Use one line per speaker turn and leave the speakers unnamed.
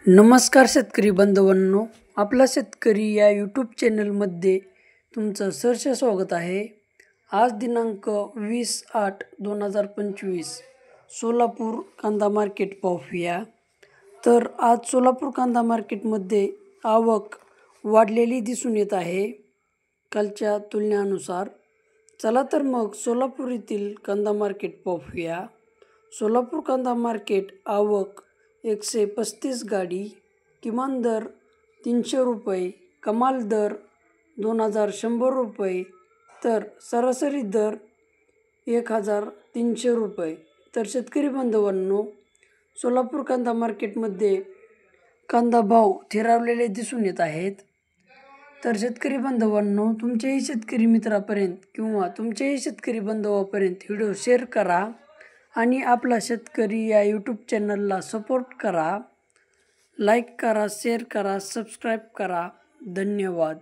नमस्कार शेतकरी बांधवांनो, आपला शेतकरी या यूट्यूब चॅनलमध्ये तुमचं सहर्ष स्वागत आहे। आज दिनांक 20/8/2025 सोलापूर कांदा मार्केट पाहूया। तर आज सोलापूर कांदा मार्केटमध्ये आवक वाढलेली दिसून येत आहे कालच्या तुलनेनुसार। चला तर मग सोलापूर येथील कांदा मार्केट पाहूया। सोलापूर कांदा मार्केट आवक 135 गाडी, किमान दर 300 रुपये, कमाल दर 2100 रुपये, तर सरासरी दर 1300 रुपये। तर शेतकरी बांधवांनो, सोलापूर कांदा मार्केटमध्ये कांदा भाव स्थिरावलेले दिसून येत आहेत। तर शेतकरी बांधवांनो, तुमच्याही शेतकरी मित्रापर्यंत किंवा तुमच्याही शेतकरी बांधवापर्यंत व्हिडिओ शेअर करा आणि आपला शेतकरी या यूट्यूब चॅनलला सपोर्ट करा। लाईक करा, शेअर करा, सबस्क्राईब करा। धन्यवाद।